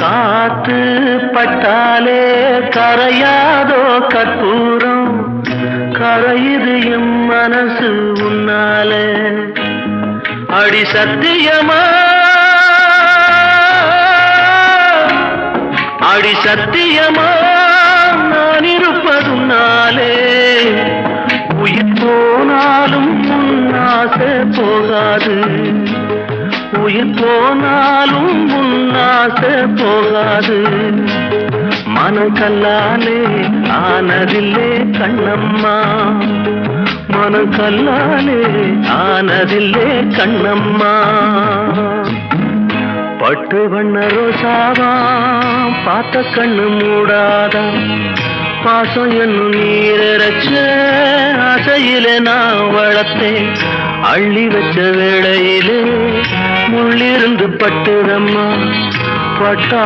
காத்து பட்டாலே கரையாதோ கற்பூரம், கரையுது எம் மனசு உன்னாலே. அடி சத்தியமா, அடி சத்தியமா நான் இருப்பதுனாலே, உயிர் போனாலும் உன்னாசை போகாது, உயிர் போனாலும் உன்னாசை போகாது. மனக்கல்லாலே ஆனதில்லே கண்ணம்மா, மனக்கல்லாலே ஆனதில்லே கண்ணம்மா. பட்டு வண்ண ரோசாவா பார்த்த கண்ணு மூடாதா, பாசம் என்னும் நீரச்ச ஆசையில நான் வளர்த்தேன். அள்ளி வச்ச வேளையிலே முள்ளிருந்து பட்டுதம்மா, பட்டா